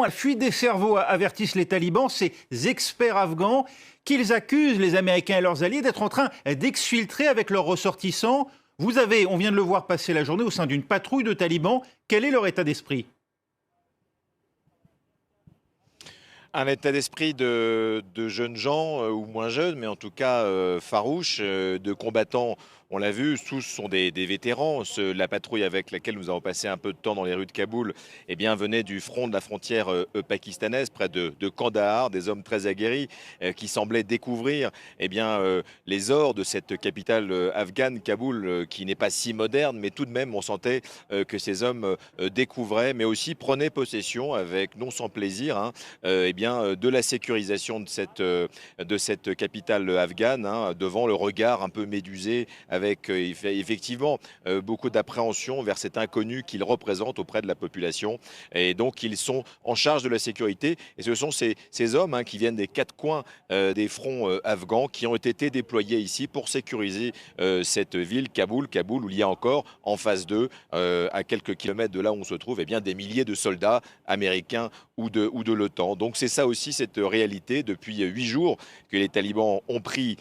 la fuite des cerveaux, avertissent les talibans, ces experts afghans qu'ils accusent les Américains et leurs alliés d'être en train d'exfiltrer avec leurs ressortissants. On vient de le voir passer la journée au sein d'une patrouille de talibans. Quel est leur état d'esprit ? Un état d'esprit de jeunes gens, ou moins jeunes, mais en tout cas farouches, de combattants. On l'a vu, tous sont des vétérans. La patrouille avec laquelle nous avons passé un peu de temps dans les rues de Kaboul venait du front de la frontière pakistanaise, près de Kandahar, des hommes très aguerris qui semblaient découvrir les ors de cette capitale afghane, Kaboul, qui n'est pas si moderne, mais tout de même on sentait que ces hommes découvraient, mais aussi prenaient possession avec, non sans plaisir, de la sécurisation de cette capitale afghane, devant le regard un peu médusé, avec effectivement beaucoup d'appréhension vers cet inconnu qu'ils représentent auprès de la population. Et donc ils sont en charge de la sécurité. Et ce sont ces hommes qui viennent des quatre coins des fronts afghans qui ont été déployés ici pour sécuriser cette ville, Kaboul, où il y a encore en face d'eux, à quelques kilomètres de là où on se trouve, des milliers de soldats américains ou de l'OTAN. Donc c'est ça aussi, cette réalité. Depuis 8 jours que les talibans ont pris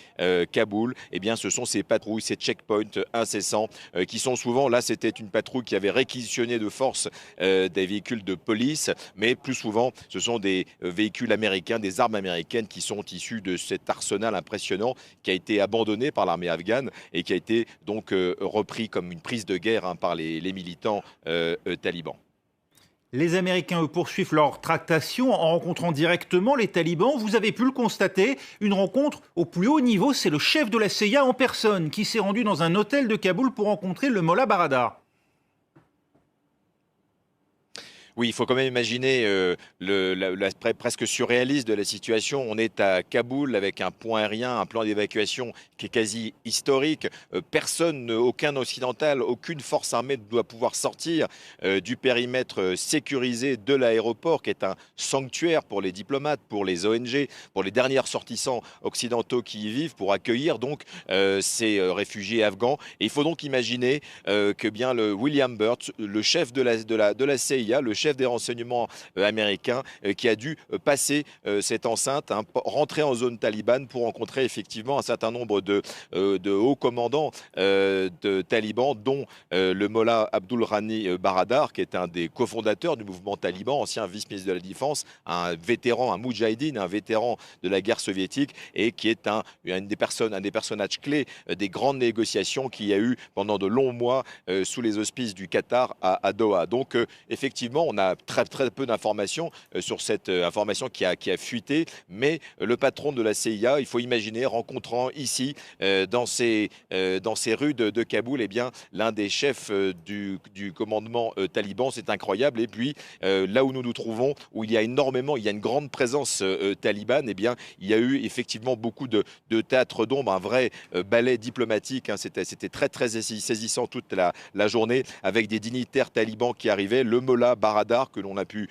Kaboul, ce sont ces patrouilles, ces checkpoints incessants qui sont souvent, là c'était une patrouille qui avait réquisitionné de force des véhicules de police, mais plus souvent ce sont des véhicules américains, des armes américaines qui sont issues de cet arsenal impressionnant qui a été abandonné par l'armée afghane et qui a été donc repris comme une prise de guerre par les militants talibans. Les Américains, eux, poursuivent leur tractation en rencontrant directement les talibans. Vous avez pu le constater, une rencontre au plus haut niveau. C'est le chef de la CIA en personne qui s'est rendu dans un hôtel de Kaboul pour rencontrer le Mollah Baradar. Oui, il faut quand même imaginer l'aspect presque surréaliste de la situation. On est à Kaboul avec un pont aérien, un plan d'évacuation qui est quasi historique. Personne, aucun occidental, aucune force armée ne doit pouvoir sortir du périmètre sécurisé de l'aéroport, qui est un sanctuaire pour les diplomates, pour les ONG, pour les derniers ressortissants occidentaux qui y vivent, pour accueillir donc ces réfugiés afghans. Et il faut donc imaginer que bien le William Burt, le chef de la CIA, le chef des renseignements américains, qui a dû passer cette enceinte, rentrer en zone talibane pour rencontrer effectivement un certain nombre de hauts commandants de talibans, dont le Mollah Abdul Ghani Baradar, qui est un des cofondateurs du mouvement taliban, ancien vice-ministre de la Défense, un vétéran, un moudjahidine, un vétéran de la guerre soviétique, et qui est un des personnages clés des grandes négociations qu'il y a eu pendant de longs mois sous les auspices du Qatar à Doha. Donc effectivement, on a très peu d'informations sur cette information qui a fuité, mais le patron de la CIA, il faut imaginer, rencontrant ici, dans ces rues de Kaboul, l'un des chefs du commandement taliban. C'est incroyable. Et puis, là où nous nous trouvons, où il y a une grande présence talibane, il y a eu effectivement beaucoup de théâtre d'ombre, un vrai ballet diplomatique. C'était très saisissant toute la journée, avec des dignitaires talibans qui arrivaient, le Mollah Baradar, que l'on a pu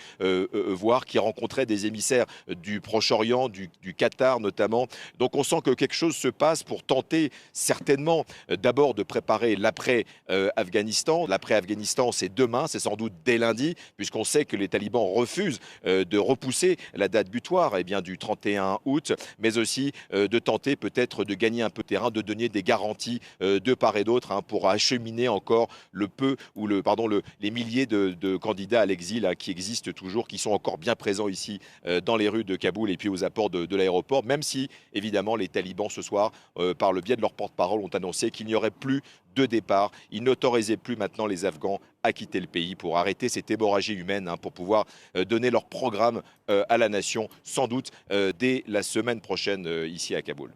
voir, qui rencontrait des émissaires du Proche-Orient, du Qatar notamment. Donc on sent que quelque chose se passe pour tenter certainement d'abord de préparer l'après-Afghanistan. L'après-Afghanistan, c'est demain, c'est sans doute dès lundi, puisqu'on sait que les talibans refusent de repousser la date butoir du 31 août, mais aussi de tenter peut-être de gagner un peu de terrain, de donner des garanties de part et d'autre pour acheminer encore les milliers de candidats à l'exil qui existent toujours, qui sont encore bien présents ici dans les rues de Kaboul et puis aux abords de l'aéroport, même si évidemment les talibans ce soir, par le biais de leur porte-parole, ont annoncé qu'il n'y aurait plus de départ. Ils n'autorisaient plus maintenant les Afghans à quitter le pays pour arrêter cette hémorragie humaine, pour pouvoir donner leur programme à la nation, sans doute dès la semaine prochaine ici à Kaboul.